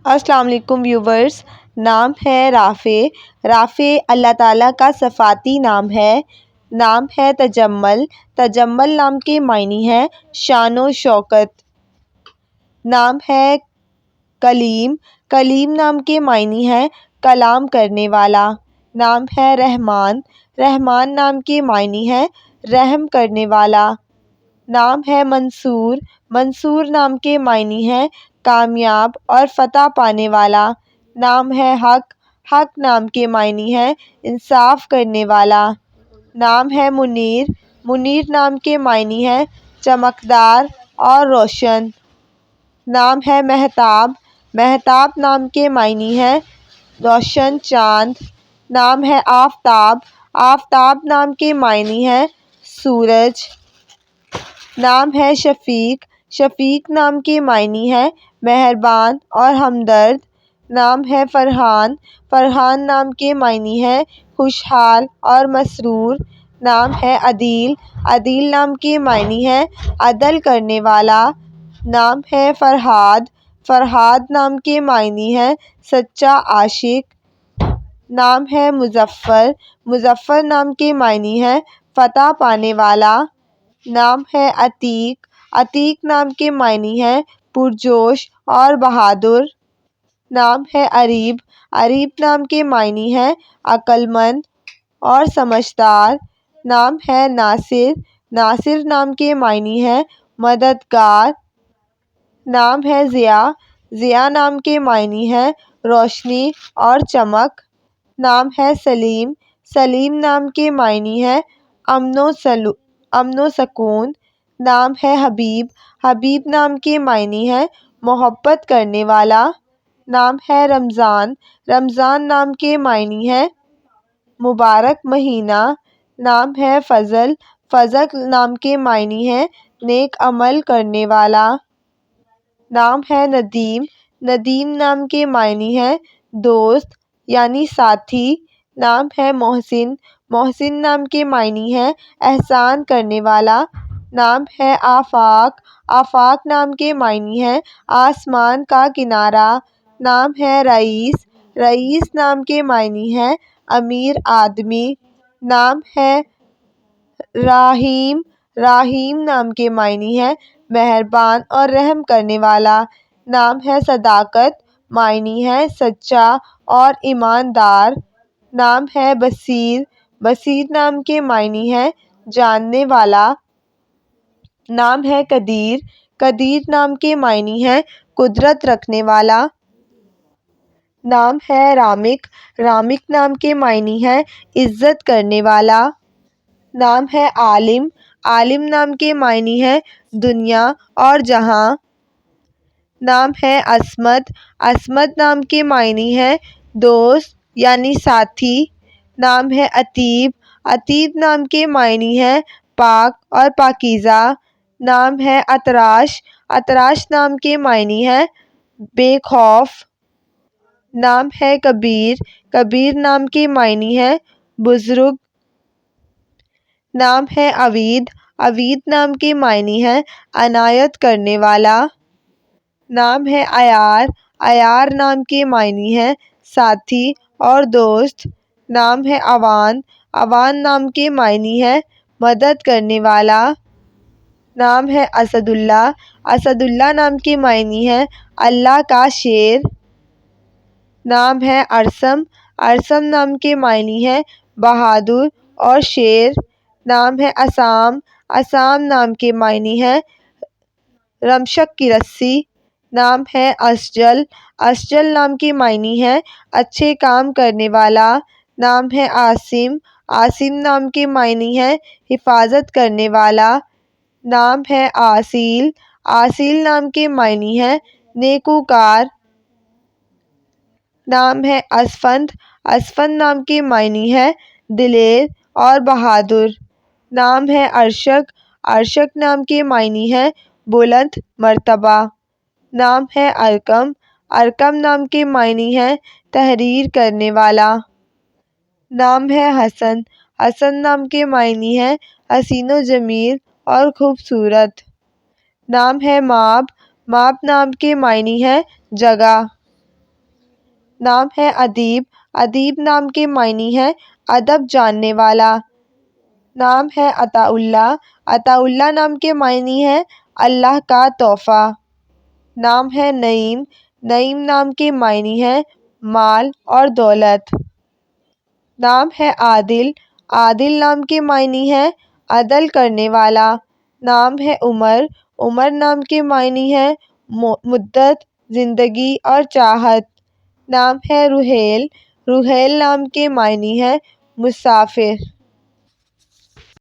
السلام علیکم ویورز۔ نام ہے رافع۔ رافع اللہ تعالیٰ کا صفاتی نام ہے۔ نام ہے تجمل۔ تجمل نام کے معنی ہے شان و شوکت۔ نام ہے کلیم۔ کلیم نام کے معنی ہے کلام کرنے والا۔ نام ہے رحمان۔ رحمان نام کے معنی ہے رحم کرنے والا۔ نام ہے منصور۔ منصور نام کے معنی ہے کامیاب اور فتح پانے والا۔ نام ہے حق۔ حق نام کے معنی ہے انصاف کرنے والا۔ نام ہے منیر۔ منیر نام کے معنی ہے چمکدار اور روشن۔ نام ہے مہتاب۔ مہتاب نام کے معنی ہے روشن چاند۔ نام ہے آفتاب۔ آفتاب نام کے معنی ہے سورج۔ نام ہے شفیق۔ شفیق نام کے معنی ہے مہربان اور ہمدرد۔ نام ہے فرحان۔ فرحان نام کے معنی ہے خوشحال اور مسرور۔ نام ہے عدیل۔ عدیل نام کے معنی ہے عدل کرنے والا۔ نام ہے فرہاد۔ فرہاد نام کے معنی ہے سچا عاشق۔ نام ہے مظفر۔ مظفر نام کے معنی ہے فتح پانے والا۔ نام ہے عتیق۔ عتیق نام کے معنی ہے پرجوش اور بہادر۔ نام ہے اریب۔ اریب نام کے معنی ہے عقل مند اور سمجھدار۔ نام ہے ناصر۔ ناصر نام کے معنی ہے مددگار۔ نام ہے ضیاء۔ ضیاء نام کے معنی ہے روشنی اور چمک۔ نام ہے سلیم۔ سلیم نام کے معنی ہے امن و سکون۔ نام ہے حبیب۔ حبیب نام کے معنی ہے محبت کرنے والا۔ نام ہے رمضان۔ رمضان نام کے معنی ہے مبارک مہینہ۔ نام ہے فضل۔ فضل نام کے معنی ہے نیک عمل کرنے والا۔ نام ہے ندیم۔ ندیم نام کے معنی ہے دوست یعنی ساتھی۔ نام ہے محسن۔ محسن نام کے معنی ہے احسان کرنے والا۔ نام ہے آفاق۔ آفاق نام کے معنی ہے آسمان کا کنارہ۔ نام ہے رئیس۔ رئیس نام کے معنی ہے امیر آدمی۔ نام ہے رحیم۔ رحیم نام کے معنی ہے مہربان اور رحم کرنے والا۔ نام ہے صداقت۔ معنی ہے سچا اور ایماندار۔ نام ہے بصیر۔ بصیر نام کے معنی ہے جاننے والا۔ نام ہے قدیر۔ قدیر نام کے معنی ہے قدرت رکھنے والا۔ نام ہے رامک۔ رامک نام کے معنی ہے عزت کرنے والا۔ نام ہے عالم۔ عالم نام کے معنی ہے دنیا اور جہاں۔ نام ہے عصمت۔ عصمت نام کے معنی ہے دوست یعنی ساتھی۔ نام ہے عتیب۔ عتیب نام کے معنی ہے پاک اور پاکیزہ۔ نام ہے اطراش۔ اطراش نام کے معنی ہے بے خوف۔ نام ہے کبیر۔ کبیر نام کے معنی ہے بزرگ۔ نام ہے عوید۔ عوید نام کے معنی ہے عنایت کرنے والا۔ نام ہے عیار۔ عیار نام کے معنی ہے ساتھی اور دوست۔ نام ہے عوان۔ عوان نام کے معنی ہے مدد کرنے والا۔ نام ہے اسد اللہ۔ اسد اللہ نام کے معنی ہے اللہ کا شیر۔ نام ہے ارسم۔ ارسم نام کے معنی ہے بہادر اور شیر۔ نام ہے عصام۔ عصام نام کے معنی ہے رمشق کی رسی۔ نام ہے اسجل۔ اسجل نام کے معنی ہے اچھے کام کرنے والا۔ نام ہے عاصم۔ عاصم نام کے معنی ہے حفاظت کرنے والا۔ نام ہے آصیل۔ آصیل نام کے معنی ہے نیکوکار۔ نام ہے اسفند۔ اسفند نام کے معنی ہے دلیر اور بہادر۔ نام ہے ارشق۔ ارشق نام کے معنی ہے بلند مرتبہ۔ نام ہے ارقم۔ ارقم نام کے معنی ہے تحریر کرنے والا۔ نام ہے حسن۔ حسن نام کے معنی ہے حسین و جمیل اور خوبصورت۔ نام ہے ماب۔ ماب نام کے معنی ہے جگہ۔ نام ہے ادیب، ادیب نام کے معنی ہے ادب جاننے والا۔ نام ہے عطاء اللہ، عطاء اللہ نام کے معنی ہے اللہ کا تحفہ۔ نام ہے نعیم، نعیم نام کے معنی ہے مال اور دولت۔ نام ہے عادل، عادل نام کے معنی ہے عدل کرنے والا۔ نام ہے عمر، عمر نام کے معنی ہے مدت، زندگی اور چاہت۔ نام ہے رحیل، رحیل نام کے معنی ہے مسافر۔